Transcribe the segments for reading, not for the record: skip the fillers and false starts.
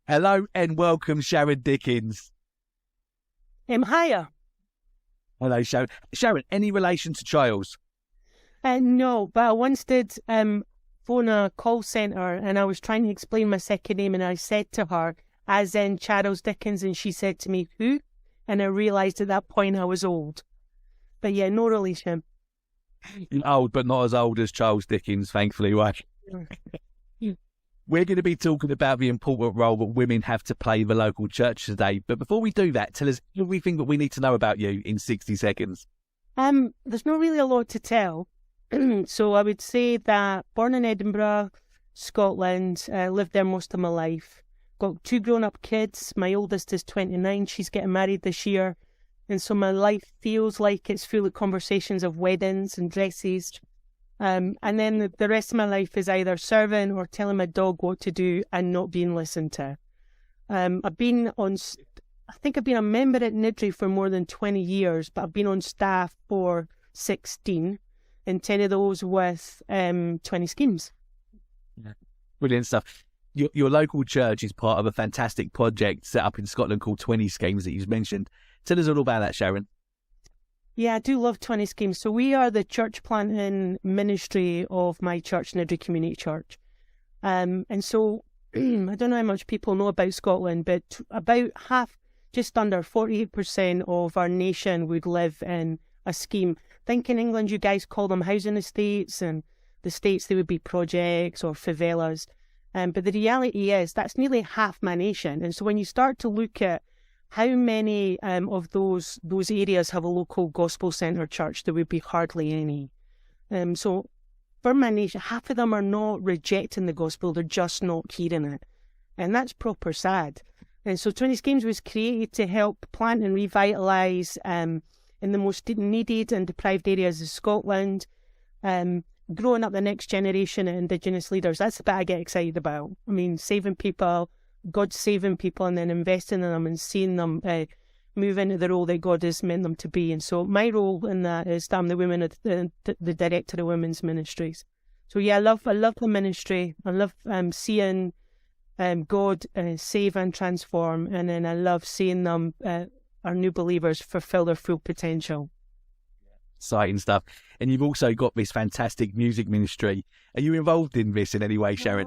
Hello and welcome, Sharon Dickens. Hiya. Hello, Sharon. Sharon, any relation to Charles? No, but I once did phone a call centre and I was trying to explain my second name and I said to her, as in Charles Dickens, and she said to me, who? And I realised at that point I was old. But yeah, no relation. You're old, but not as old as Charles Dickens, thankfully, right? We're going to be talking about the important role that women have to play in the local church today. But before we do that, tell us everything that we need to know about you in 60 seconds. There's not really a lot to tell. So I would say that born in Edinburgh, Scotland, lived there most of my life. Got 2 grown-up kids. My oldest is 29. She's getting married this year. And so my life feels like it's full of conversations of weddings and dresses. And then the rest of my life is either serving or telling my dog what to do and not being listened to. I think I've been a member at Nidri for more than 20 years, but I've been on staff for 16, and 10 of those with 20 schemes. Yeah. Brilliant stuff. Your local church is part of a fantastic project set up in Scotland called 20 Schemes that you've mentioned. Tell us all about that, Sharon. Yeah, I do love 20 Schemes. So we are the church planting ministry of my church, Nidri Community Church. And so I don't know how much people know about Scotland, but about half, just under 48% of our nation would live in a scheme. I think in England you guys call them housing estates, and the States they would be projects or favelas. But the reality is that's nearly half my nation. And so when you start to look at how many of those areas have a local gospel centre church, there would be hardly any. So for my nation, half of them are not rejecting the gospel, they're just not hearing it. And that's proper sad. And so 20 Schemes was created to help plant and revitalise in the most needed and deprived areas of Scotland, growing up the next generation of Indigenous leaders. That's the bit I get excited about. I mean, saving people, God saving people and then investing in them and seeing them move into the role that God has meant them to be. And so my role in that is that I'm the director of women's ministries. So yeah, I love the ministry. I love seeing God save and transform, and then I love seeing them, our new believers, fulfill their full potential. Exciting stuff. And you've also got this fantastic music ministry. Are you involved in this in any way, Sharon?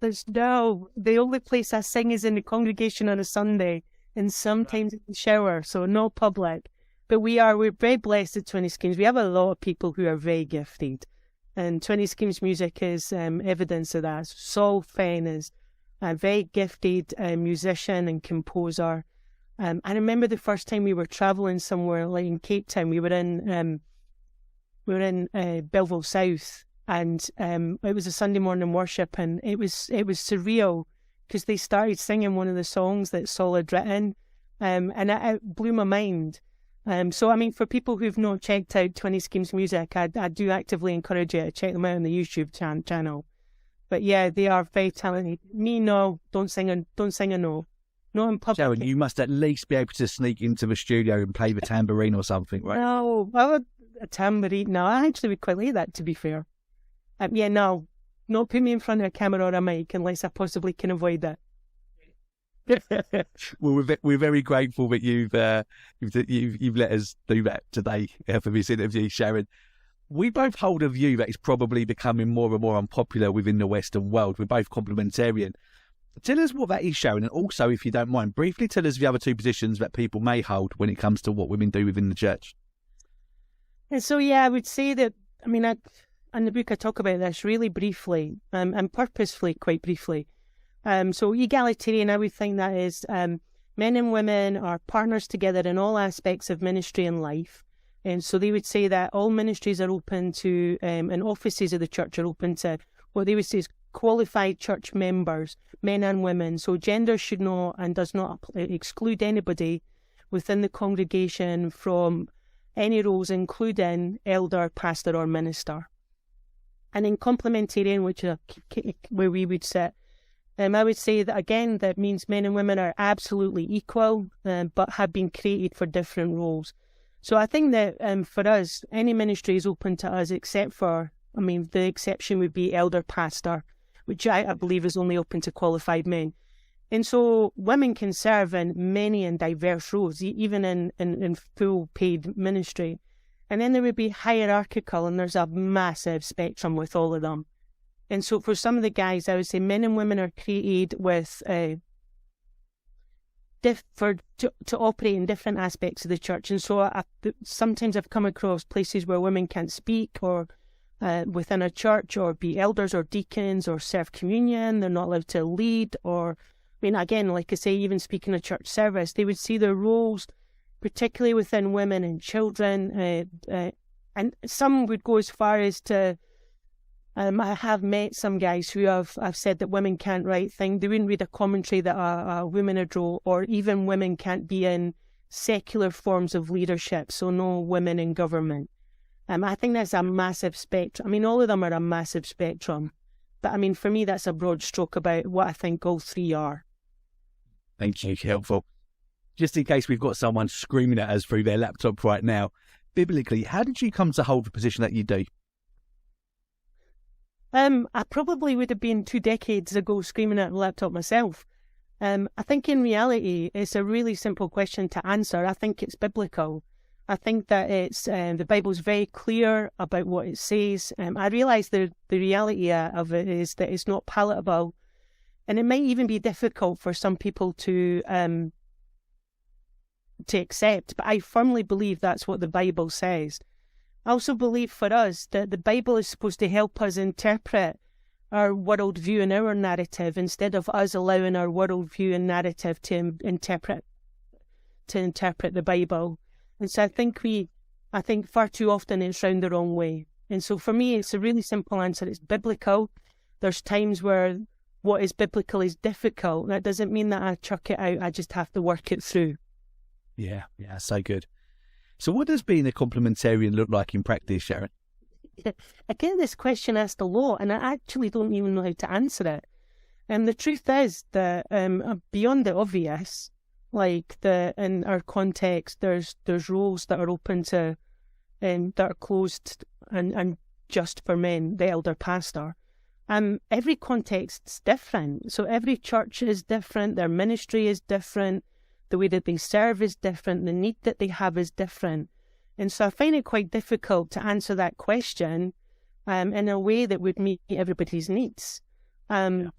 The only place I sing is in the congregation on a Sunday and sometimes in the shower, so no public. But we're very blessed at 20 Schemes. We have a lot of people who are very gifted, and 20 Schemes music is evidence of that. Saul Fenn is a very gifted musician and composer. I remember the first time we were travelling somewhere, like in Cape Town. We were in Belleville South, and it was a Sunday morning worship, and it was surreal because they started singing one of the songs that Saul had written, and it blew my mind. So I mean, for people who've not checked out 20 Schemes music, I do actively encourage you to check them out on the YouTube channel. But yeah, they are very talented. Me, no, don't sing a no. Not in public. Sharon, you must at least be able to sneak into the studio and play the tambourine or something, right? No, a tambourine. No, I actually would quite like that, to be fair. No, not put me in front of a camera or a mic unless I possibly can avoid that. Well, we're very grateful that you've let us do that today for this interview, Sharon. We both hold a view that is probably becoming more and more unpopular within the Western world. We're both complementarian. Tell us what that is, Sharon, and also, if you don't mind, briefly tell us the other 2 positions that people may hold when it comes to what women do within the church. And so, yeah, I would say that, I mean, in the book I talk about this really briefly, and purposefully quite briefly. So egalitarian, I would think that is men and women are partners together in all aspects of ministry and life. And so they would say that all ministries are open to, and offices of the church are open to what they would say is qualified church members, men and women. So gender should not and does not exclude anybody within the congregation from any roles, including elder, pastor or minister. And in complementarian, which is where we would sit, I would say that again, that means men and women are absolutely equal, but have been created for different roles. So I think that for us, any ministry is open to us except for, I mean, the exception would be elder pastor, which I believe is only open to qualified men. And so women can serve in many and diverse roles, even in full paid ministry. And then there would be hierarchical, and there's a massive spectrum with all of them. And so for some of the guys, I would say men and women are created with to operate in different aspects of the church. And so sometimes I've come across places where women can't speak or within a church, or be elders or deacons or serve communion. They're not allowed to lead, or, I mean, again, like I say, even speaking a church service, they would see their roles, particularly within women and children. And some would go as far as to, I have met some guys who have said that women can't write things. They wouldn't read a commentary that a woman had wrote, or even women can't be in secular forms of leadership, so no women in government. I think that's a massive spectrum. I mean, all of them are a massive spectrum. But I mean, for me, that's a broad stroke about what I think all three are. Thank you. Helpful. Just in case we've got someone screaming at us through their laptop right now, biblically, how did you come to hold the position that you do? I probably would have been 2 decades ago screaming at a laptop myself. I think in reality, it's a really simple question to answer. I think it's biblical. I think that it's the Bible's very clear about what it says. I realise the reality of it is that it's not palatable, and it might even be difficult for some people to accept. But I firmly believe that's what the Bible says. I also believe for us that the Bible is supposed to help us interpret our worldview and our narrative, instead of us allowing our worldview and narrative to interpret the Bible. And so I think far too often it's round the wrong way. And so for me, it's a really simple answer. It's biblical. There's times where what is biblical is difficult. That doesn't mean that I chuck it out. I just have to work it through. Yeah, so good. So what does being a complementarian look like in practice, Sharon? I get this question asked a lot, and I actually don't even know how to answer it. And the truth is that beyond the obvious, like in our context, there's roles that are open to, that are closed and just for men, the elder pastor. Every context's different. So every church is different, their ministry is different, the way that they serve is different, the need that they have is different. And so I find it quite difficult to answer that question in a way that would meet everybody's needs. I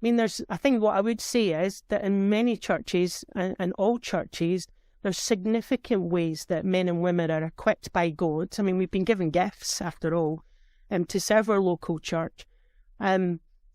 mean, I think what I would say is that in many churches, and all churches, there's significant ways that men and women are equipped by God. I mean, we've been given gifts, after all, to serve our local church.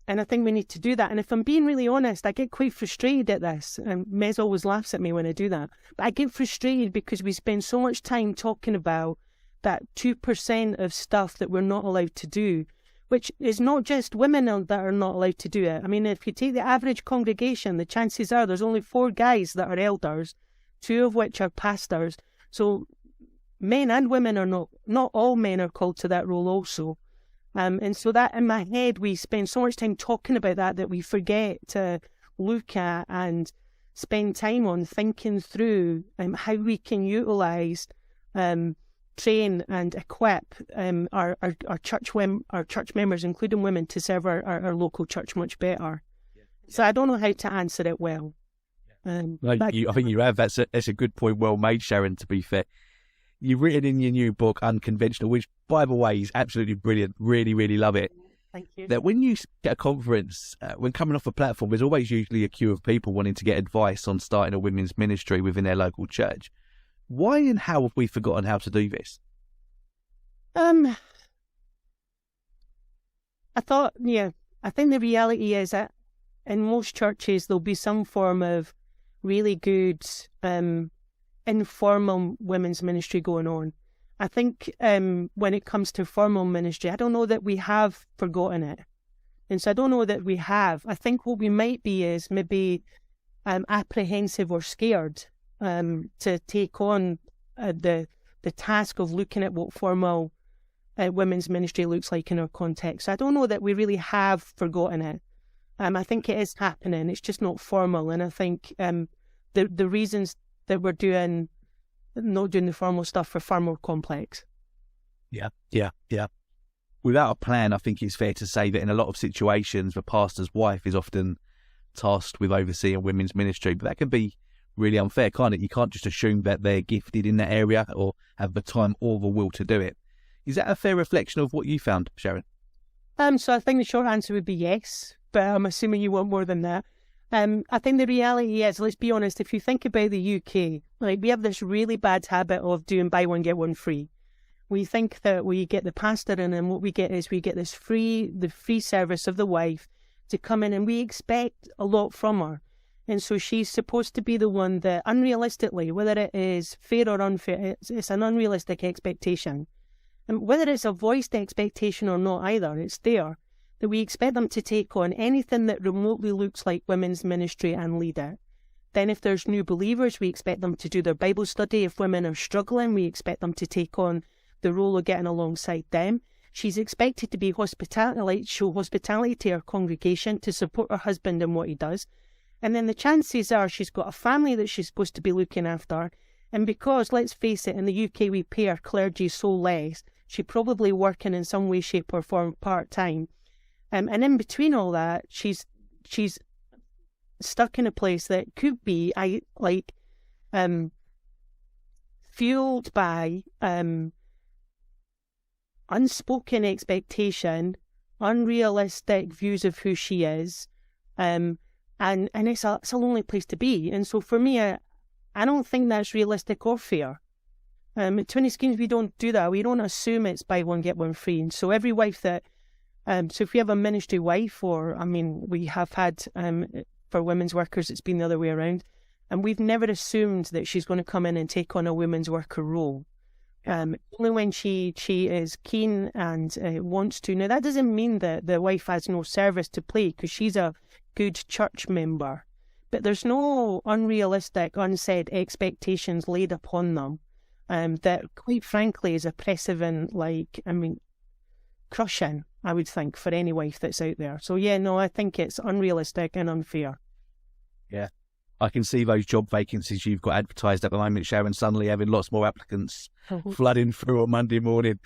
And I think we need to do that. And if I'm being really honest, I get quite frustrated at this. And Ms always laughs at me when I do that. But I get frustrated because we spend so much time talking about that 2% of stuff that we're not allowed to do, which is not just women that are not allowed to do it. I mean, if you take the average congregation, the chances are there's only 4 guys that are elders, 2 of which are pastors. So men and women are not all men are called to that role also. And so that in my head, we spend so much time talking about that we forget to look at and spend time on thinking through how we can utilise, train and equip our church members, including women, to serve our local church much better. Yeah. So I don't know how to answer it well. I think you have. That's a good point. Well made, Sharon, to be fair. You've written in your new book, Unconventional, which, by the way, is absolutely brilliant. Really, really love it. Thank you. That when you get a conference, when coming off a platform, there's always usually a queue of people wanting to get advice on starting a women's ministry within their local church. Why and how have we forgotten how to do this? I think the reality is that in most churches there'll be some form of really good informal women's ministry going on. I think when it comes to formal ministry, I don't know that we have forgotten it. And so I don't know that we have. I think what we might be is maybe apprehensive or scared to take on the task of looking at what formal women's ministry looks like in our context. So I don't know that we really have forgotten it. I think it is happening. It's just not formal. And I think the reasons that we're not doing the formal stuff are far more complex. Yeah. Without a plan, I think it's fair to say that in a lot of situations, the pastor's wife is often tasked with overseeing women's ministry, but that can be really unfair, can't it? You can't just assume that they're gifted in that area or have the time or the will to do it. Is that a fair reflection of what you found, Sharon? So I think the short answer would be yes, but I'm assuming you want more than that. I think the reality is, let's be honest, if you think about the UK, like we have this really bad habit of doing buy one, get one free. We think that we get the pastor in, and what we get is we get the free service of the wife to come in, and we expect a lot from her. And so she's supposed to be the one that, unrealistically, whether it is fair or unfair, it's an unrealistic expectation. And whether it's a voiced expectation or not either, it's there, that we expect them to take on anything that remotely looks like women's ministry and lead it. Then if there's new believers, we expect them to do their Bible study. If women are struggling, we expect them to take on the role of getting alongside them. She's expected to be show hospitality to her congregation, to support her husband in what he does. And then the chances are she's got a family that she's supposed to be looking after. And because, let's face it, in the UK we pay our clergy so less, she's probably working in some way, shape or form part-time. And in between all that, she's stuck in a place that could be fueled by unspoken expectation, unrealistic views of who she is, and it's a lonely place to be. And so for me, I don't think that's realistic or fair. At 20 Schemes, we don't do that. We don't assume it's buy one, get one free. And so every wife that, so if we have a ministry wife, or, I mean, we have had, for women's workers, it's been the other way around. And we've never assumed that she's going to come in and take on a women's worker role. Only when she is keen and wants to. Now, that doesn't mean that the wife has no service to play, because she's a good church member. But there's no unrealistic, unsaid expectations laid upon them that, quite frankly, is oppressive and, crushing, I would think, for any wife that's out there. So, yeah, no, I think it's unrealistic and unfair. Yeah. I can see those job vacancies you've got advertised at the moment, Sharon, suddenly having lots more applicants flooding through on Monday morning.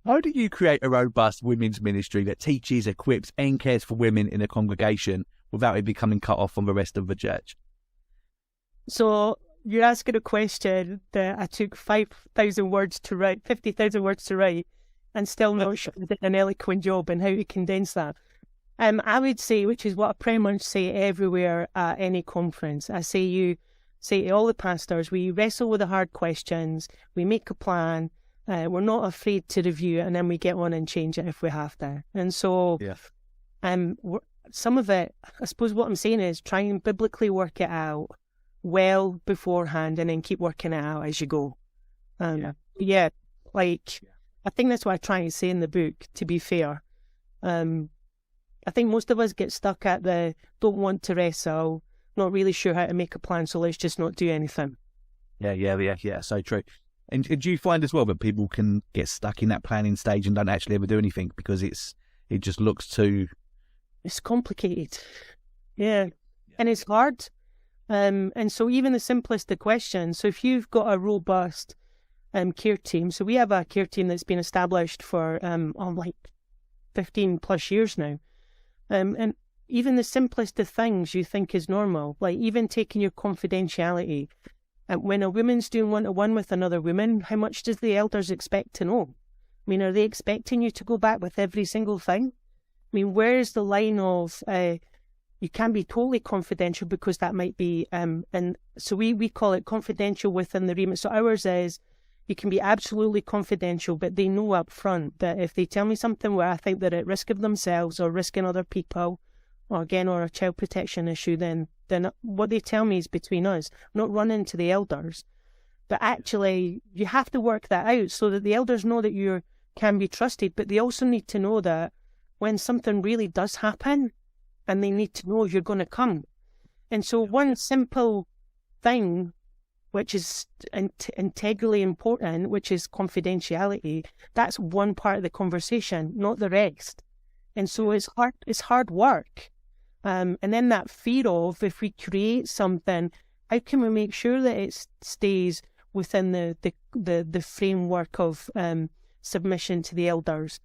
How do you create a robust women's ministry that teaches, equips and cares for women in a congregation without it becoming cut off from the rest of the church? So you're asking a question that I took 5,000 words to write, 50,000 words to write, and still not sure I did an eloquent job in how to condense that. I would say, which is what I pretty much say everywhere at any conference, I say to all the pastors, we wrestle with the hard questions, we make a plan, we're not afraid to review it, and then we get on and change it if we have to. And so some of it, I suppose what I'm saying is try and biblically work it out well beforehand and then keep working it out as you go. I think that's what I try and say in the book, to be fair. I think most of us get stuck at the don't want to wrestle, not really sure how to make a plan, so let's just not do anything. Yeah, so true. And do you find as well that people can get stuck in that planning stage and don't actually ever do anything because it just looks too... It's complicated. Yeah. And it's hard. And so even the simplest of questions, so if you've got a robust care team, so we have a care team that's been established for 15 plus years now. And even the simplest of things you think is normal, like even taking your confidentiality. And when a woman's doing one-to-one with another woman, how much does the elders expect to know? I mean, are they expecting you to go back with every single thing? I mean, where's the line of, you can be totally confidential because that might be, and so we call it confidential within the remit. So ours is, you can be absolutely confidential, but they know up front that if they tell me something where I think they're at risk of themselves or risking other people, or a child protection issue, then what they tell me is between us, not running to the elders. But actually, you have to work that out so that the elders know that you can be trusted, but they also need to know that when something really does happen, and they need to know you're going to come. And so one simple thing, which is integrally important, which is confidentiality, that's one part of the conversation, not the rest. And so it's hard work. And then that fear of, if we create something, how can we make sure that it stays within the framework of submission to the elders,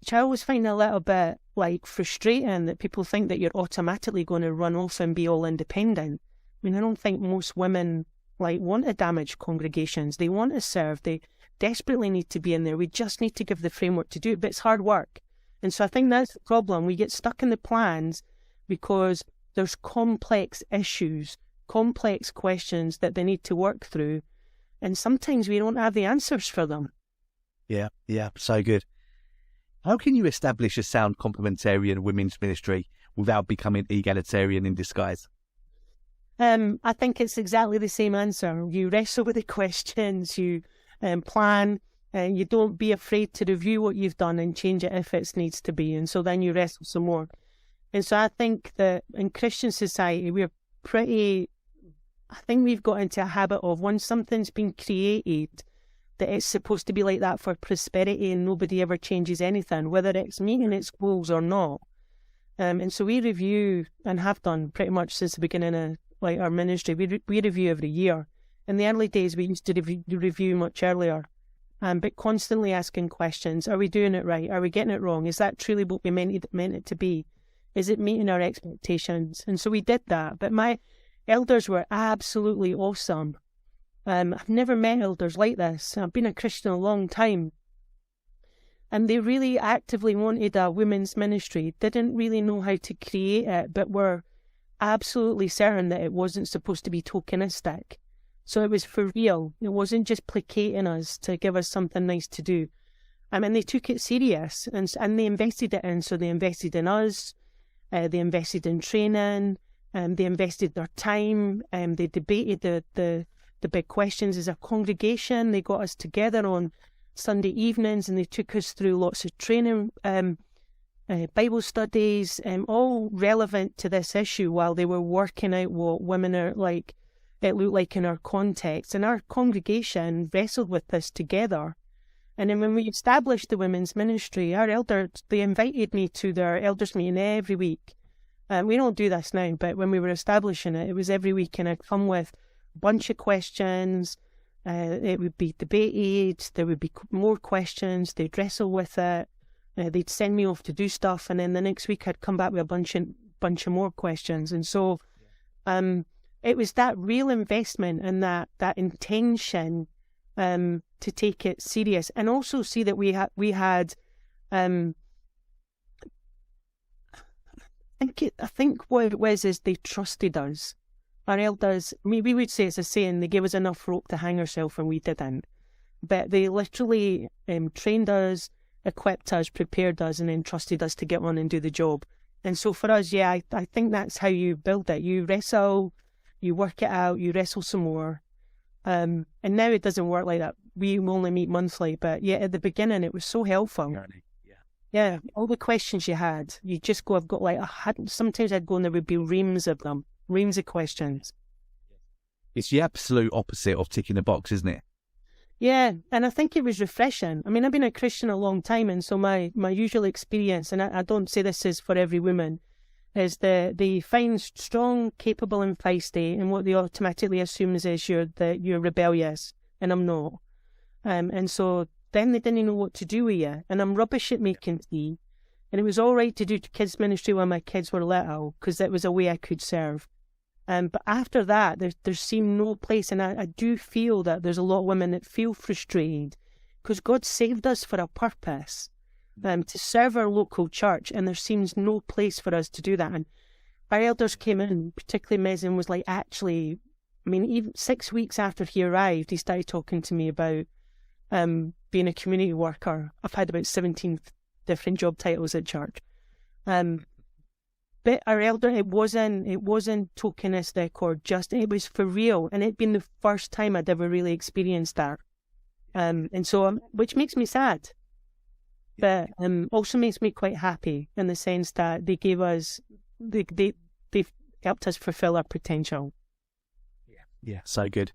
which I always find a little bit like frustrating that people think that you're automatically going to run off and be all independent. I mean, I don't think most women like want to damage congregations. They want to serve. They desperately need to be in there. We just need to give the framework to do it, but it's hard work. And so I think that's the problem. We get stuck in the plans because there's complex issues, complex questions that they need to work through. And sometimes we don't have the answers for them. Yeah, so good. How can you establish a sound complementarian women's ministry without becoming egalitarian in disguise? I think it's exactly the same answer. You wrestle with the questions, you plan, and you don't be afraid to review what you've done and change it if it needs to be. And so then you wrestle some more. And so I think that in Christian society, I think we've got into a habit of once something's been created, that it's supposed to be like that for prosperity and nobody ever changes anything, whether it's meeting its goals or not. And so we review, and have done pretty much since the beginning of like our ministry. We review every year. In the early days, we used to review much earlier, but constantly asking questions. Are we doing it right? Are we getting it wrong? Is that truly what we meant it to be? Is it meeting our expectations? And so we did that. But my elders were absolutely awesome. I've never met elders like this. I've been a Christian a long time. And they really actively wanted a women's ministry, didn't really know how to create it, but were absolutely certain that it wasn't supposed to be tokenistic. So it was for real. It wasn't just placating us to give us something nice to do. And they took it serious, and they invested it in. So they invested in us, they invested in training, they invested their time, they debated the big questions as a congregation. They got us together on Sunday evenings and they took us through lots of training, Bible studies, all relevant to this issue while they were working out what women are like, it looked like in our context. And our congregation wrestled with this together. And then when we established the women's ministry, our elders, they invited me to their elders meeting every week. We don't do this now, but when we were establishing it, it was every week, and I'd come with a bunch of questions. It would be debated, there would be more questions, they'd wrestle with it, they'd send me off to do stuff, and then the next week I'd come back with a bunch of more questions. And so it was that real investment and that intention to take it serious, and also see that we had I think what it was is they trusted us. Our elders, I mean, we would say it's a saying, they gave us enough rope to hang ourselves and we didn't. But they literally trained us, equipped us, prepared us, and then trusted us to get on and do the job. And so for us, yeah, I think that's how you build it. You wrestle, you work it out, you wrestle some more. And now it doesn't work like that. We only meet monthly, but yeah, at the beginning it was so helpful. Yeah, all the questions you had, you just go, sometimes I'd go and there would be reams of them. Reams of questions. It's the absolute opposite of ticking a box, isn't it? Yeah, and I think it was refreshing. I mean, I've been a Christian a long time, and so my usual experience, and I don't say this is for every woman, is they find strong, capable and feisty, and what they automatically assume is you're rebellious, and I'm not. And so then they didn't know what to do with you, and I'm rubbish at making tea, and it was all right to do kids ministry when my kids were little, because that was a way I could serve. But after that, there seemed no place, and I do feel that there's a lot of women that feel frustrated, because God saved us for a purpose, to serve our local church, and there seems no place for us to do that. And our elders came in, particularly Ms, and was like, actually, I mean, even 6 weeks after he arrived, he started talking to me about being a community worker. I've had about 17 different job titles at church. But our elder, it wasn't tokenistic or just, it was for real. And it'd been the first time I'd ever really experienced that. And so, which makes me sad, but also makes me quite happy in the sense that they gave us, they've helped us fulfill our potential. Yeah, so good.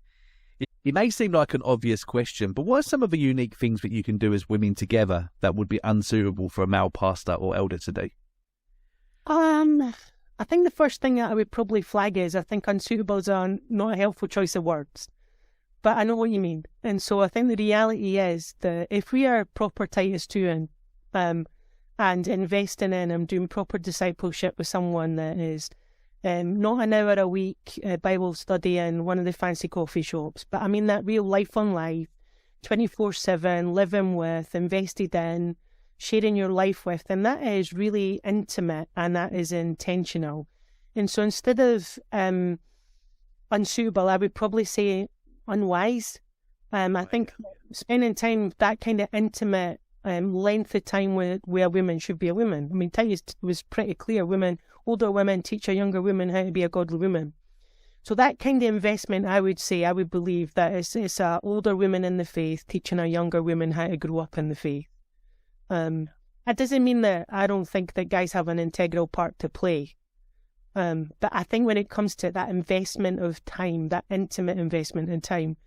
It may seem like an obvious question, but what are some of the unique things that you can do as women together that would be unsuitable for a male pastor or elder to do? I think the first thing that I would probably flag is I think unsuitable is not a helpful choice of words, but I know what you mean. And so I think the reality is that if we are proper Titus 2, and and investing in them, doing proper discipleship with someone that is not an hour a week Bible study in one of the fancy coffee shops, but I mean that real life on life, 24/7, living with, invested in, sharing your life with, and that is really intimate and that is intentional. And so instead of unsuitable, I would probably say unwise. I think spending time, that kind of intimate length of time where a woman should be a woman. I mean, Titus was pretty clear. Older women teach a younger woman how to be a godly woman. So that kind of investment, I would believe that it's a older woman in the faith teaching a younger woman how to grow up in the faith. That doesn't mean that I don't think that guys have an integral part to play. But I think when it comes to that investment of time, that intimate investment in time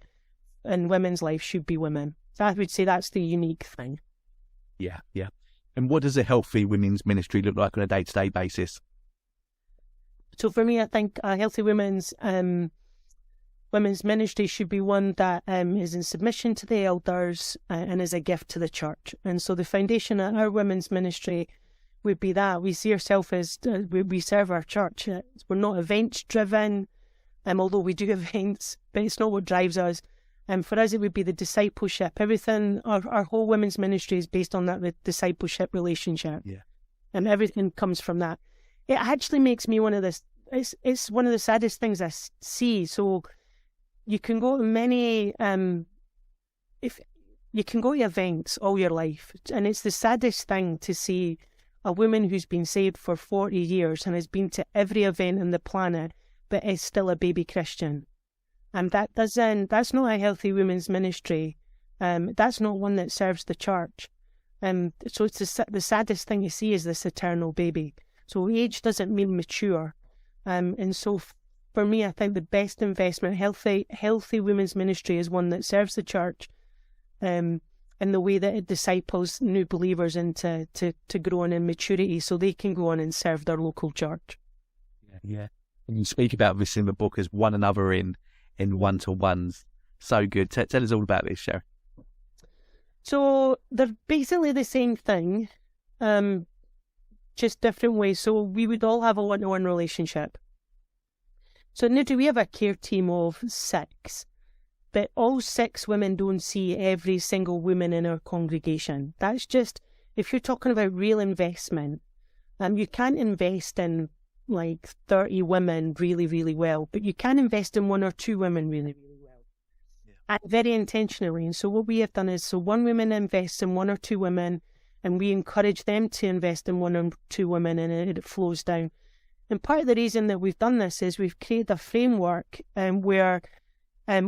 in women's life should be women. So I would say that's the unique thing. Yeah, yeah. And what does a healthy women's ministry look like on a day-to-day basis? So for me, I think a healthy women's ministry should be one that is in submission to the elders and is a gift to the church. And so the foundation of our women's ministry would be that we see ourselves as we serve our church. We're not events driven, although we do events, but it's not what drives us. For us, it would be the discipleship. Everything, our whole women's ministry is based on that discipleship relationship. Yeah. And everything comes from that. It actually makes me it's one of the saddest things I see. So you can go to many, you can go to events all your life, and it's the saddest thing to see a woman who's been saved for 40 years and has been to every event on the planet, but is still a baby Christian. And that's not a healthy women's ministry. That's not one that serves the church. So it's the saddest thing you see is this eternal baby. So age doesn't mean mature. And so for me, I think the best investment, healthy women's ministry is one that serves the church in the way that it disciples new believers into to growing in maturity so they can go on and serve their local church. Yeah. And you speak about this in the book as one another in one-to-ones. So good. Tell us all about this, Sharon. So they're basically the same thing, just different ways. So we would all have a one-to-one relationship. So now we have a care team of 6, but all 6 women don't see every single woman in our congregation. That's just, if you're talking about real investment, you can't invest in like 30 women really, really well, but you can invest in 1 or 2 women really, really well. Yeah. And very intentionally. And so what we have done is, so one woman invests in 1 or 2 women, and we encourage them to invest in 1 or 2 women, and it flows down. And part of the reason that we've done this is we've created a framework where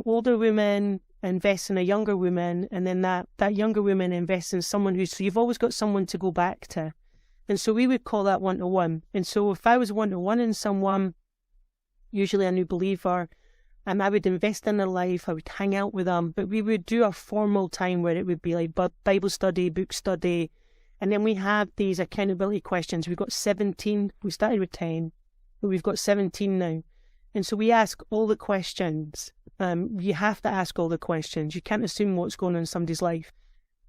older women invest in a younger woman, and then that younger woman invests in someone so you've always got someone to go back to. And so we would call that one-to-one. And so if I was one-to-one in someone, usually a new believer, I would invest in their life, I would hang out with them, but we would do a formal time where it would be like Bible study, book study, and then we have these accountability questions. We've got 17, we started with 10, but we've got 17 now. And so we ask all the questions. You have to ask all the questions. You can't assume what's going on in somebody's life.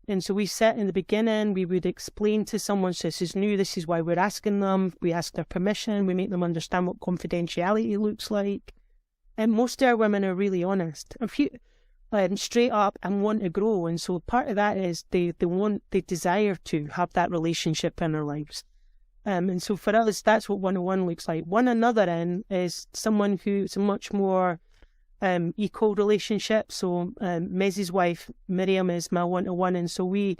And so we sit in the beginning, we would explain to someone, so this is new, this is why we're asking them. We ask their permission, we make them understand what confidentiality looks like. And most of our women are really honest. A few straight up and want to grow. And so part of that is they desire to have that relationship in their lives. And so for us, that's what one-on-one looks like. One another in is someone who's a much more equal relationship. So Mez's wife, Miriam, is my one-to-one, and so we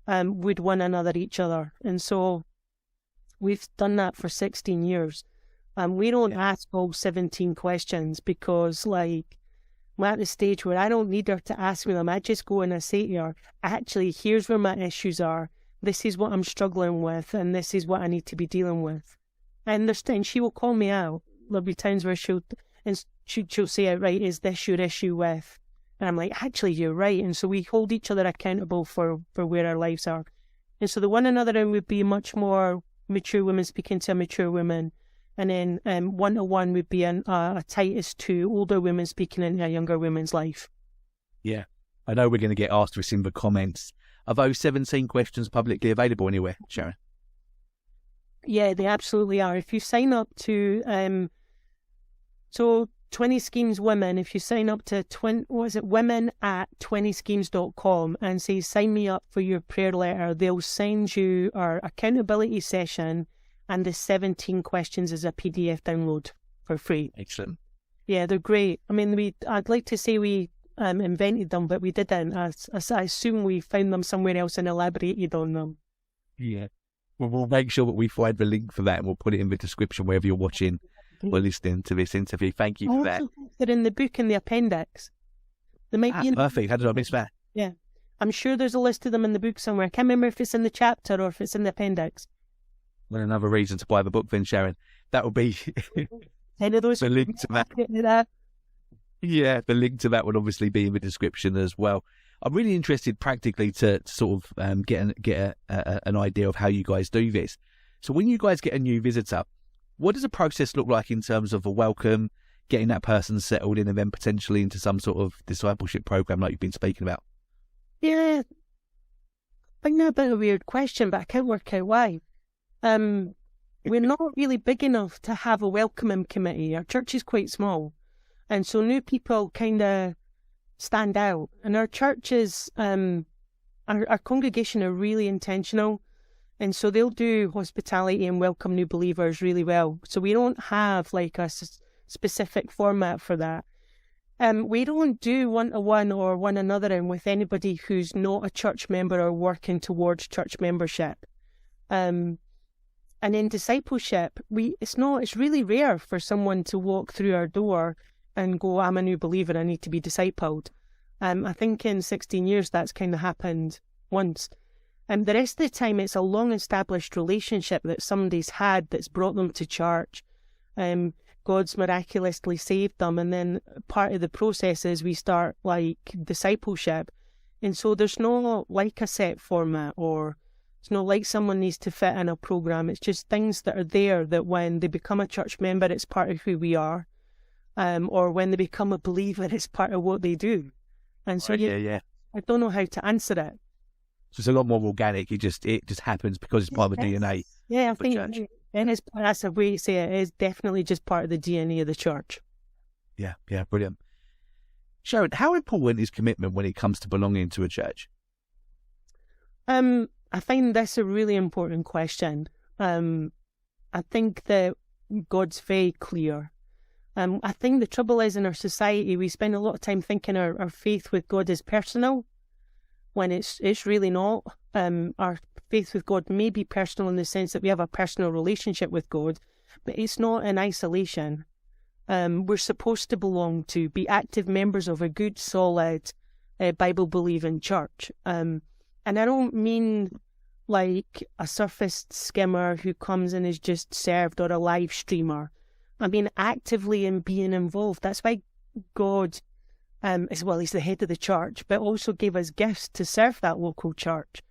would one another each other. And so we've done that for 16 years. We don't ask all 17 questions because, like, I'm at the stage where I don't need her to ask me them. I just go and I say to her, actually, here's where my issues are. This is what I'm struggling with, and this is what I need to be dealing with. I understand. She will call me out. There'll be times where she'll say outright, is this your issue with? And I'm like, actually, you're right. And so we hold each other accountable for where our lives are. And so the one another would be much more mature women speaking to a mature woman. And then one-to-one would be a Titus 2, older women speaking into a younger woman's life. Yeah. I know we're going to get asked this in the comments. Are those 17 questions publicly available anywhere, Sharon? Yeah, they absolutely are. If you sign up to, so 20 Schemes Women, if you sign up to women at 20schemes.com and say, sign me up for your prayer letter, they'll send you our accountability session and the 17 questions as a PDF download for free. Excellent. Yeah, they're great. I mean, I'd like to say we invented them, but we didn't. I assume we found them somewhere else and elaborated on them. Yeah. Well, we'll make sure that we find the link for that and we'll put it in the description wherever you're watching or listening to this interview. Thank you for that. They're in the book in the appendix. They might be in... Perfect. How did I miss that? Yeah. I'm sure there's a list of them in the book somewhere. I can't remember if it's in the chapter or if it's in the appendix. Well, another reason to buy the book then, Sharon. That would be Any of those the link to that. Yeah, the link to that would obviously be in the description as well. I'm really interested practically to sort of get an idea of how you guys do this. So when you guys get a new visitor, what does the process look like in terms of a welcome, getting that person settled in and then potentially into some sort of discipleship program like you've been speaking about? Yeah, I think that's a bit of a weird question, but I can't work out why. We're not really big enough to have a welcoming committee. Our church is quite small. And so new people kind of stand out. And our church is, our congregation are really intentional. And so they'll do hospitality and welcome new believers really well. So we don't have like a specific format for that. We don't do one-to-one or one another in with anybody who's not a church member or working towards church membership. And in discipleship, it's really rare for someone to walk through our door and go, I'm a new believer, I need to be discipled. I think in 16 years that's kind of happened once. The rest of the time it's a long-established relationship that somebody's had that's brought them to church. God's miraculously saved them, and then part of the process is we start like discipleship. And so there's no like a set format, or it's not like someone needs to fit in a program. It's just things that are there that when they become a church member, it's part of who we are. Or when they become a believer, it's part of what they do. And so yeah. I don't know how to answer it. So it's a lot more organic. It just happens because it's part of the DNA. Yeah, I think that's a way to say it. It is definitely just part of the DNA of the church. Yeah, brilliant. Sharon, how important is commitment when it comes to belonging to a church? I find this a really important question. I think that God's very clear. I think the trouble is in our society, we spend a lot of time thinking our faith with God is personal, when it's really not. Our faith with God may be personal in the sense that we have a personal relationship with God, but it's not in isolation. We're supposed to be active members of a good, solid, Bible-believing church. And I don't mean like a surface skimmer who comes and is just served, or a live streamer. I mean actively in being involved. That's why God, as well, he's the head of the church, but also gave us gifts to serve that local church.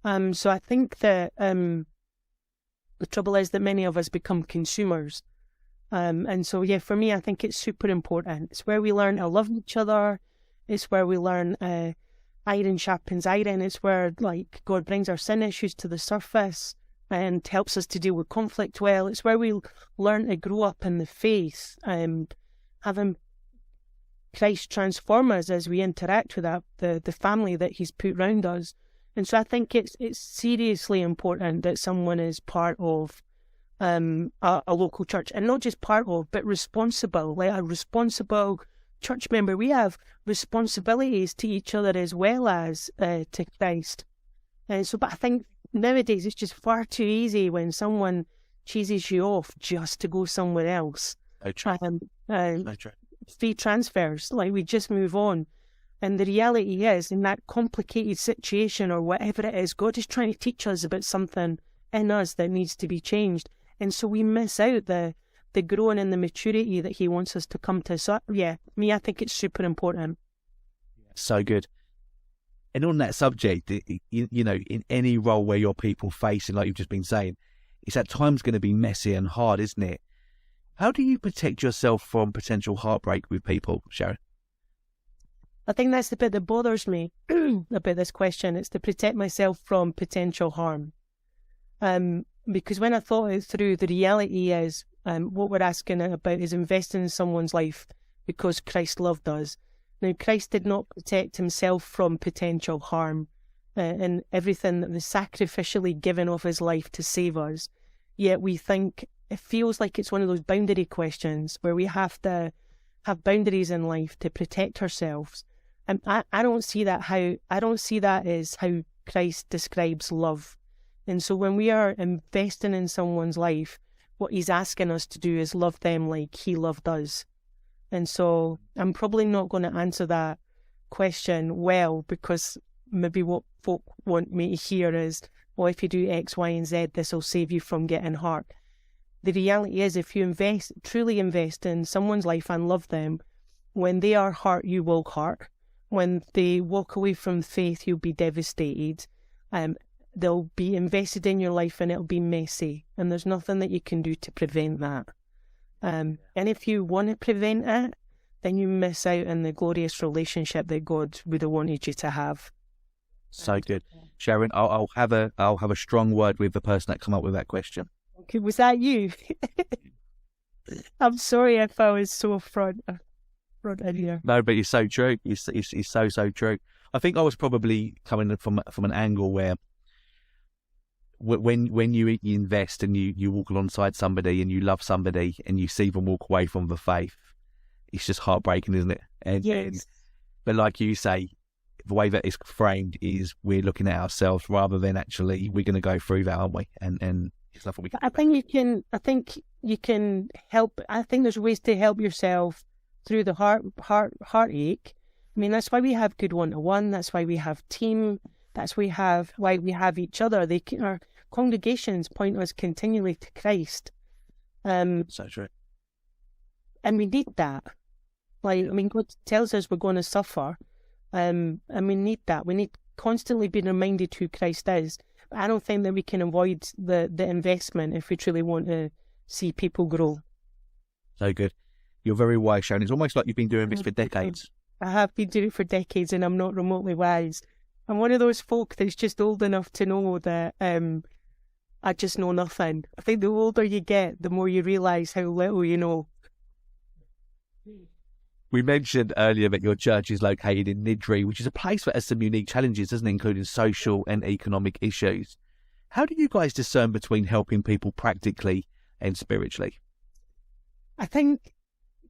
So I think that the trouble is that many of us become consumers. And so, yeah, for me, I think it's super important. It's where we learn to love each other. It's where we learn iron sharpens iron. It's where, like, God brings our sin issues to the surface and helps us to deal with conflict well. It's where we learn to grow up in the faith, having Christ transform us as we interact with the family that he's put round us. And so I think it's seriously important that someone is part of a local church, and not just part of, but responsible, like a responsible church member. We have responsibilities to each other as well as to Christ. And so, but I think nowadays it's just far too easy when someone cheeses you off just to go somewhere else. Free transfers, like we just move on. And the reality is, in that complicated situation or whatever it is, God is trying to teach us about something in us that needs to be changed. And so we miss out the growing and the maturity that he wants us to come to. So yeah, I think it's super important. So good. And on that subject, you know, in any role where your people facing, like you've just been saying, it's at times going to be messy and hard, isn't it? How do you protect yourself from potential heartbreak with people, Sharon? I think that's the bit that bothers me about this question. It's to protect myself from potential harm. Because when I thought it through, the reality is what we're asking about is investing in someone's life because Christ loved us. Now, Christ did not protect himself from potential harm and everything that was sacrificially given of his life to save us. Yet we think it feels like it's one of those boundary questions where we have to have boundaries in life to protect ourselves. And I don't see that as how Christ describes love. And so when we are investing in someone's life, what he's asking us to do is love them like he loved us. And so I'm probably not going to answer that question well, because maybe what folk want me to hear is, well, if you do X, Y, and Z, this will save you from getting hurt. The reality is, if you truly invest in someone's life and love them, when they are hurt, you will hurt. When they walk away from faith, you'll be devastated. They'll be invested in your life and it'll be messy. And there's nothing that you can do to prevent that. And if you want to prevent it, then you miss out on the glorious relationship that God would have wanted you to have. So good. Sharon, I'll have a strong word with the person that come up with that question. Okay, was that you? I'm sorry if I was so front here. No, but you're so true. It's so true. I think I was probably coming from an angle where when you invest and you walk alongside somebody and you love somebody and you see them walk away from the faith, it's just heartbreaking, isn't it? Yes. But like you say, the way that it's framed is we're looking at ourselves rather than actually we're going to go through that, aren't we? And it's nothing we can. I think you can help. I think there's ways to help yourself through the heartache. I mean, that's why we have good one-to-one. That's why we have team. That's why we have each other. Our congregations point us continually to Christ. So true. And we need that. God tells us we're going to suffer. And we need that. We need constantly being reminded who Christ is. But I don't think that we can avoid the investment if we truly want to see people grow. So good. You're very wise, Sharon. It's almost like you've been doing this for decades. I have been doing it for decades and I'm not remotely wise. I'm one of those folk that's just old enough to know that I just know nothing. I think the older you get, the more you realise how little you know. We mentioned earlier that your church is located in Niddry, which is a place that has some unique challenges, doesn't it, including social and economic issues. How do you guys discern between helping people practically and spiritually? I think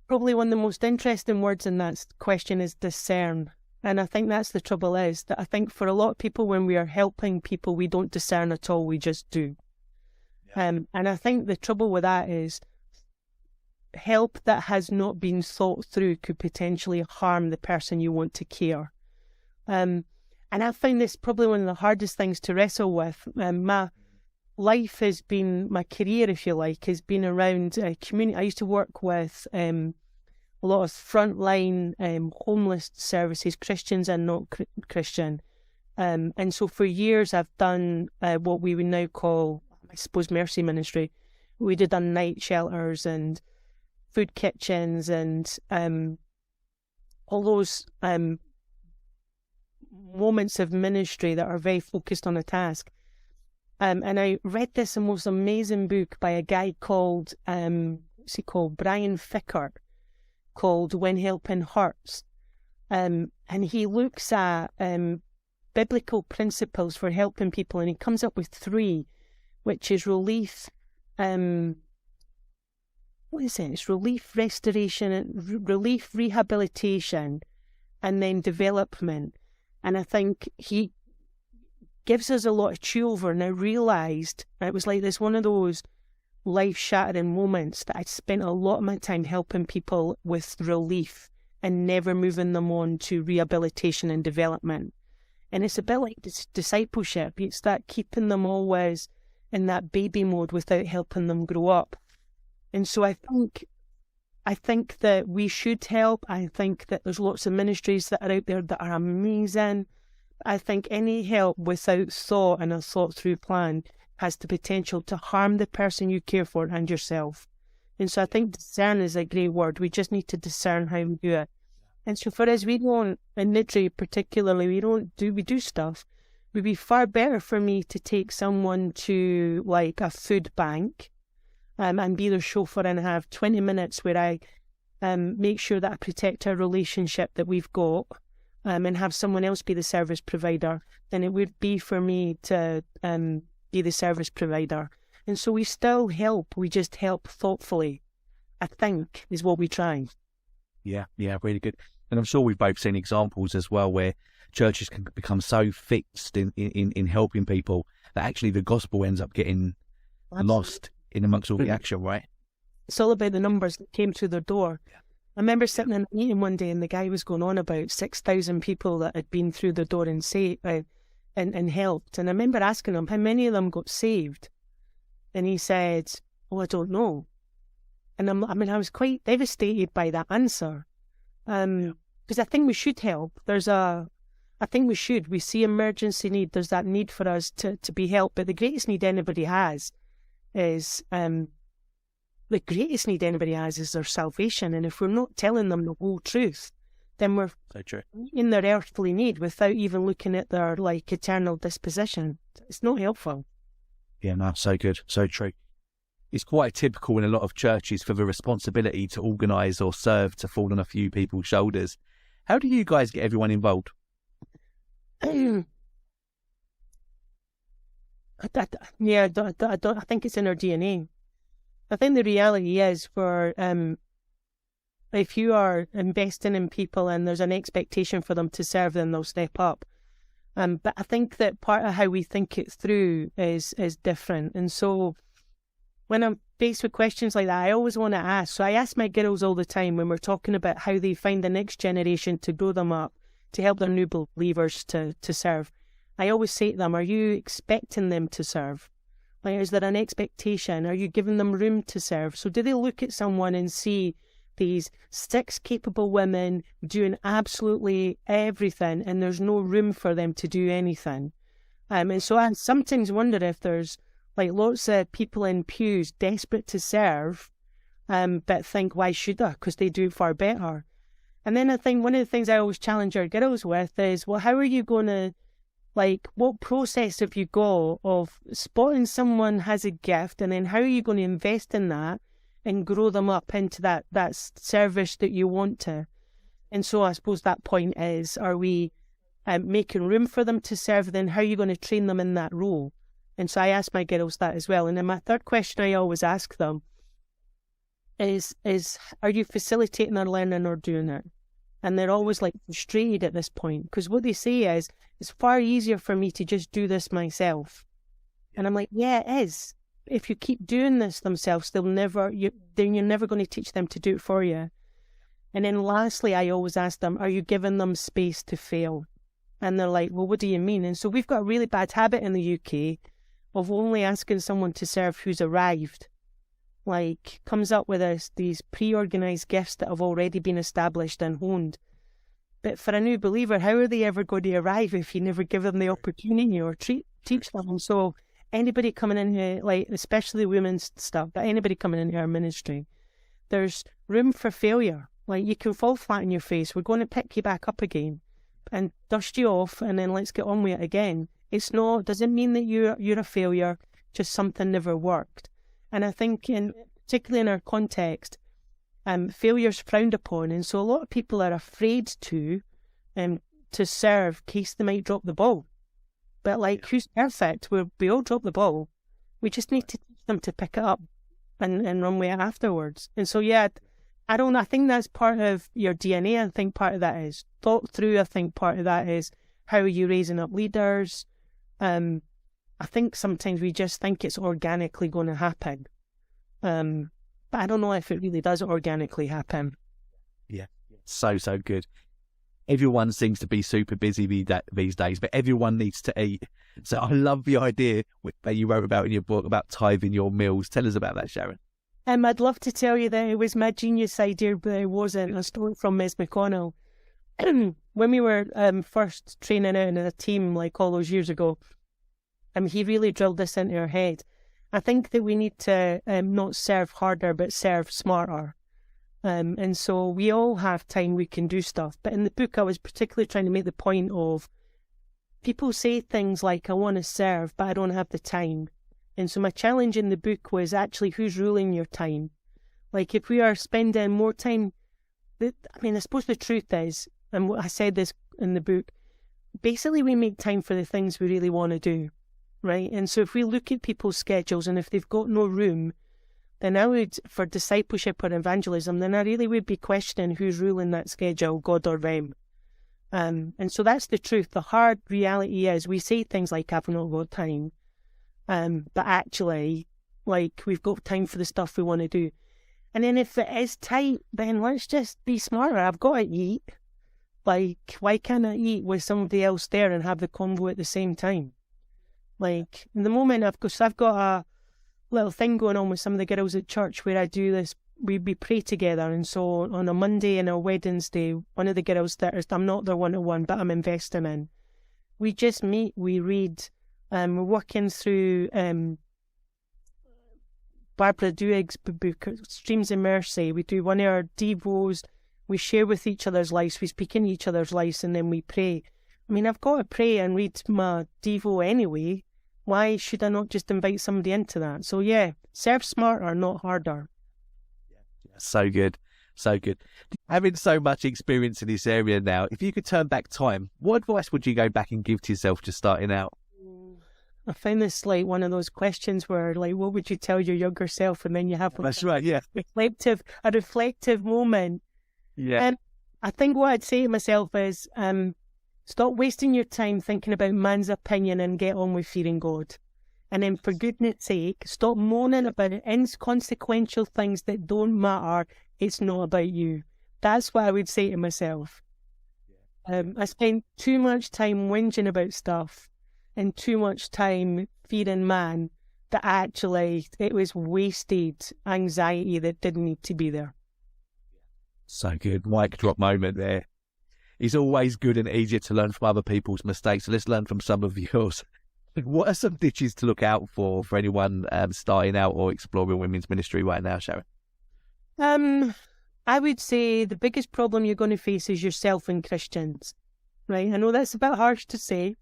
probably one of the most interesting words in that question is discern. And I think that's the trouble is that I think for a lot of people, when we are helping people, we don't discern at all, we just do. Yeah. And I think the trouble with that is help that has not been thought through could potentially harm the person you want to care. And I find this probably one of the hardest things to wrestle with. My life has been, my career, if you like, has been around community. I used to work with a lot of frontline homeless services, Christians and not Christian. And so for years I've done what we would now call, I suppose, mercy ministry. We did on night shelters and food kitchens and all those moments of ministry that are very focused on a task. And I read this most amazing book by a guy called, Brian Fickert, called When Helping Hurts. And he looks at biblical principles for helping people, and he comes up with 3, which is relief, It's relief, restoration, relief, rehabilitation, and then development. And I think he gives us a lot of chew over, and I realised it was like this one of those life-shattering moments that I'd spent a lot of my time helping people with relief and never moving them on to rehabilitation and development. And it's a bit like discipleship. It's that keeping them always in that baby mode without helping them grow up. And so I think that we should help. I think that there's lots of ministries that are out there that are amazing. I think any help without thought and a thought-through plan has the potential to harm the person you care for and yourself. And so I think discern is a great word. We just need to discern how we do it. And so for us, we don't, in Niddry particularly, we do stuff, would be far better for me to take someone to like a food bank and be their chauffeur and have 20 minutes where I make sure that I protect our relationship that we've got and have someone else be the service provider than it would be for me to be the service provider. And so we still help, we just help thoughtfully, I think, is what we try. Yeah, really good. And I'm sure we've both seen examples as well where churches can become so fixed in helping people that actually the gospel ends up getting lost in amongst all the action, right? It's all about the numbers that came through their door. Yeah. I remember sitting in a meeting one day and the guy was going on about 6,000 people that had been through the door and helped. And I remember asking him, how many of them got saved? And he said, oh, I don't know. And I was quite devastated by that answer. Because I think we should help. I think we should. We see emergency need. There's that need for us to be helped. But the greatest need anybody has is their salvation. And if we're not telling them the whole truth, then we're in their earthly need without even looking at their like eternal disposition. It's not helpful. Yeah, no, so good, so true. It's quite typical in a lot of churches for the responsibility to organise or serve to fall on a few people's shoulders. How do you guys get everyone involved? I think it's in our DNA. I think the reality is if you are investing in people and there's an expectation for them to serve, then they'll step up. But I think that part of how we think it through is different. And so when I'm faced with questions like that, I always want to ask. So I ask my girls all the time when we're talking about how they find the next generation to grow them up, to help their new believers to serve. I always say to them, are you expecting them to serve? Like, is there an expectation? Are you giving them room to serve? So do they look at someone and see these 6 capable women doing absolutely everything and there's no room for them to do anything? And so I sometimes wonder if there's like lots of people in pews desperate to serve, but think, why should I? Because they do far better. And then I think one of the things I always challenge our girls with is, well, how are you going to, like, what process have you got of spotting someone has a gift, and then how are you going to invest in that and grow them up into that service that you want to? And so I suppose that point is, are we making room for them to serve? Then how are you going to train them in that role? And so I ask my girls that as well. And then my third question I always ask them is are you facilitating their learning or doing it? And they're always like frustrated at this point, because what they say is, it's far easier for me to just do this myself. And I'm like, yeah, it is. If you keep doing this themselves, then you're never going to teach them to do it for you. And then lastly, I always ask them, are you giving them space to fail? And they're like, well, what do you mean? And so we've got a really bad habit in the UK of only asking someone to serve who's arrived. Like, comes up with these pre-organised gifts that have already been established and honed. But for a new believer, how are they ever going to arrive if you never give them the opportunity or teach them? And so anybody coming in here, like especially women's stuff, but anybody coming into our ministry, there's room for failure. Like, you can fall flat in your face. We're going to pick you back up again and dust you off, and then let's get on with it again. Doesn't mean that you're a failure, just something never worked. And I think, particularly in our context, failure's frowned upon, and so a lot of people are afraid to serve in case they might drop the ball. But like, who's perfect? We all drop the ball. We just need to teach them to pick it up and run with it afterwards. And so, yeah, I don't know. I think that's part of your DNA. I think part of that is thought through. I think part of that is how are you raising up leaders. I think sometimes we just think it's organically going to happen. But I don't know if it really does organically happen. Yeah, so good. Everyone seems to be super busy these days, but everyone needs to eat. So I love the idea that you wrote about in your book about tithing your meals. Tell us about that, Sharon. I'd love to tell you that it was my genius idea, but it wasn't. A story from Ms McConnell. When we were first training out in a team, like all those years ago, he really drilled this into our head. I think that we need to not serve harder, but serve smarter. And so we all have time we can do stuff. But in the book, I was particularly trying to make the point of people say things like, I want to serve, but I don't have the time. And so my challenge in the book was actually who's ruling your time. Like if we are spending more time, I suppose the truth is, and I said this in the book, basically we make time for the things we really want to do, right? And so if we look at people's schedules and if they've got no room, then I would, for discipleship or evangelism, then I really would be questioning who's ruling that schedule, God or them. And so that's the truth. The hard reality is we say things like, I've not got time. But actually, like, we've got time for the stuff we want to do. And then if it is tight, then let's just be smarter. I've got to eat. Like, why can't I eat with somebody else there and have the convo at the same time? Like, in the moment, I've got a little thing going on with some of the girls at church where I do this, we pray together. And so on a Monday and a Wednesday, one of the girls that I'm not their one-to-one, but I'm investing in, we just meet, we read, we're working through Barbara Duig's book, Streams of Mercy. We do one of our devos, we share with each other's lives, we speak in each other's lives, and then we pray. I mean, I've got to pray and read my devo anyway. Why should I not just invite somebody into that? So yeah, serve smarter, not harder. Yeah, so good. So good. Having so much experience in this area now, if you could turn back time, what advice would you go back and give to yourself just starting out? I find this like one of those questions where, like, what would you tell your younger self? And then you have That's right, yeah. a reflective moment. Yeah. And I think what I'd say to myself is, stop wasting your time thinking about man's opinion and get on with fearing God. And then, for goodness sake, stop moaning about inconsequential things that don't matter. It's not about you. That's what I would say to myself. I spent too much time whinging about stuff and too much time fearing man that actually it was wasted anxiety that didn't need to be there. So good. Mic drop moment there. It's always good and easier to learn from other people's mistakes. So let's learn from some of yours. What are some ditches to look out for anyone starting out or exploring women's ministry right now, Sharon? I would say the biggest problem you're going to face is yourself and Christians, right? I know that's a bit harsh to say,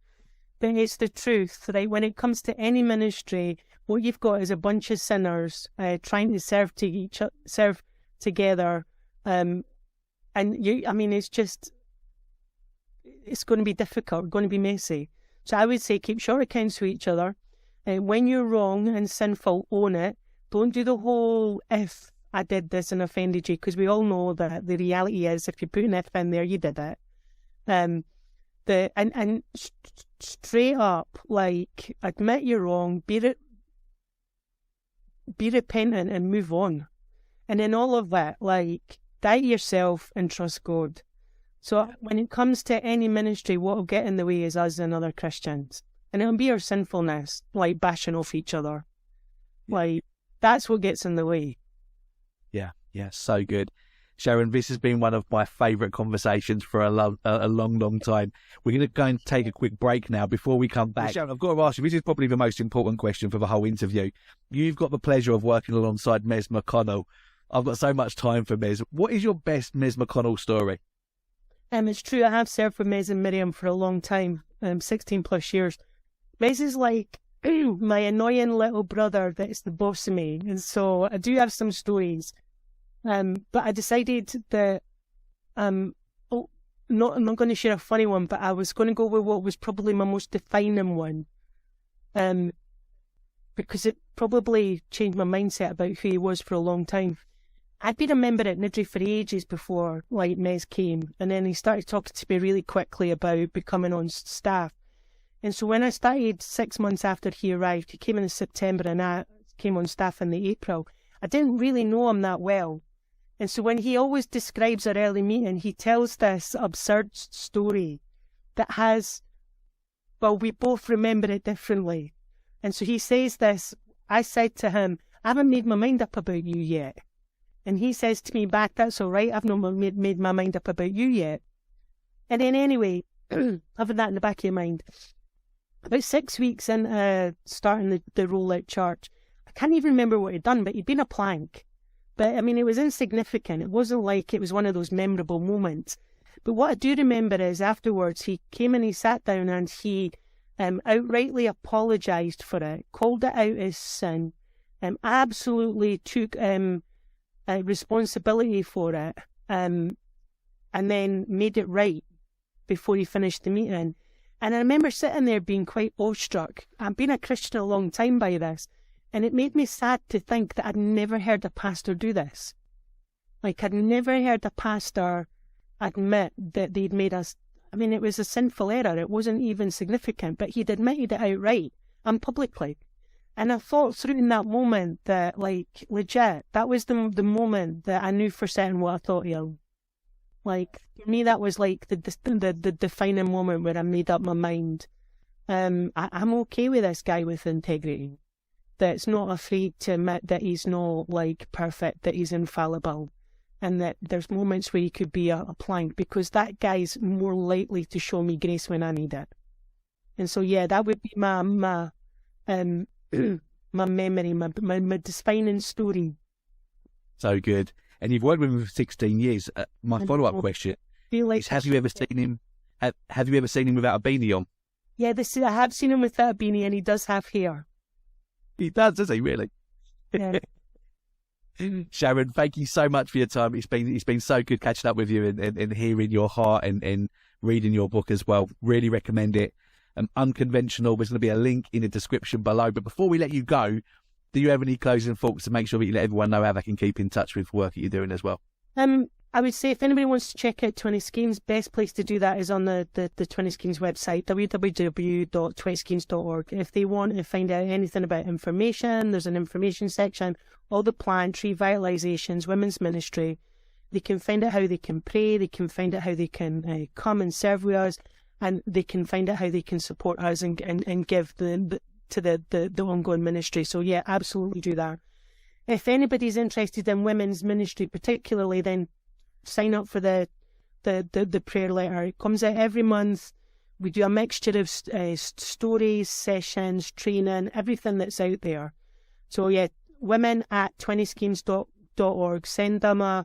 but it's the truth, right? When it comes to any ministry, what you've got is a bunch of sinners trying to serve together, and it's going to be difficult, going to be messy. So I would say keep short accounts with each other. When you're wrong and sinful, own it. Don't do the whole if I did this and offended you, because we all know that the reality is if you put an if in there, you did it. Straight up, like, admit you're wrong, be repentant and move on. And in all of that, like, die to yourself and trust God. So when it comes to any ministry, what will get in the way is us and other Christians. And it'll be our sinfulness, like bashing off each other. Like, that's what gets in the way. Yeah, so good. Sharon, this has been one of my favourite conversations for a long time. We're going to go and take a quick break now before we come back. Sharon, I've got to ask you, this is probably the most important question for the whole interview. You've got the pleasure of working alongside Ms McConnell. I've got so much time for Ms. What is your best Ms McConnell story? It's true, I have served with Ms and Miriam for a long time, 16 plus years. Ms is like my annoying little brother that's the boss of me. And so I do have some stories. But I decided that I'm not going to share a funny one, but I was going to go with what was probably my most defining one, because it probably changed my mindset about who he was for a long time. I'd been a member at Nidri for ages before like Ms came, and then he started talking to me really quickly about becoming on staff. And so when I started 6 months after he arrived, he came in September and I came on staff in the April. I didn't really know him that well. And so when he always describes our early meeting, he tells this absurd story that has, well, we both remember it differently. And so he says this, I said to him, I haven't made my mind up about you yet. And he says to me back, that's all right, I've not made my mind up about you yet. And then anyway, having that in the back of your mind, about 6 weeks in starting the role at church, I can't even remember what he'd done, but he'd been a plank. But I mean, it was insignificant. It wasn't like it was one of those memorable moments. But what I do remember is afterwards he came and he sat down and he outrightly apologised for it, called it out as sin, absolutely took responsibility for it, and then made it right before he finished the meeting. And I remember sitting there being quite awestruck. I've been a Christian a long time by this, and it made me sad to think that I'd never heard a pastor do this. Like, I'd never heard a pastor admit that they'd made us, I mean, it was a sinful error. It wasn't even significant, but he'd admitted it outright and publicly. And I thought through in that moment that, like, legit, that was the moment that I knew for certain what I thought of him. Like, for me, that was like the defining moment where I made up my mind. I'm okay with this guy with integrity, that's not afraid to admit that he's not, like, perfect, that he's infallible, and that there's moments where he could be a plank, because that guy's more likely to show me grace when I need it. And so, yeah, that would be my my memory, my defining story. So good. And you've worked with him for 16 years. My follow-up question is, have you ever seen him? Have you ever seen him without a beanie on? Yeah, I have seen him without a beanie, and he does have hair. He does he really? Yeah. Sharon, thank you so much for your time. It's been so good catching up with you and hearing your heart and reading your book as well. Really recommend it. Unconventional. There's going to be a link in the description below. But before we let you go, do you have any closing thoughts to make sure that you let everyone know how they can keep in touch with the work that you're doing as well? I would say if anybody wants to check out 20 Schemes, best place to do that is on the 20 Schemes website, www.20schemes.org. If they want to find out anything about information, there's an information section, all the plan, revitalizations, women's ministry. They can find out how they can pray, they can find out how they can come and serve with us, and they can find out how they can support us and give to the ongoing ministry. So yeah, absolutely do that. If anybody's interested in women's ministry particularly, then sign up for the prayer letter. It comes out every month. We do a mixture of stories, sessions, training, everything that's out there. So yeah, women@20schemes.org. Send them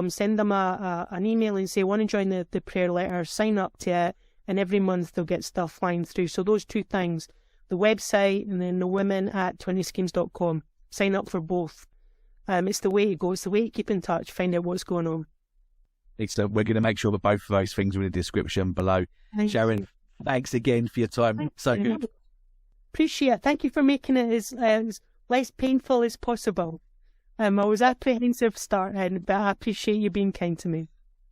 send them an email and say, want to join the prayer letter, sign up to it, and every month they'll get stuff flying through. So those two things, the website and then the women@20schemes.com. Sign up for both. It's the way it goes, the way to keep in touch, find out what's going on. Excellent. We're going to make sure that both of those things are in the description below. Sharon, thanks again for your time. So good. Appreciate it. Thank you for making it as less painful as possible. I was apprehensive starting, but I appreciate you being kind to me.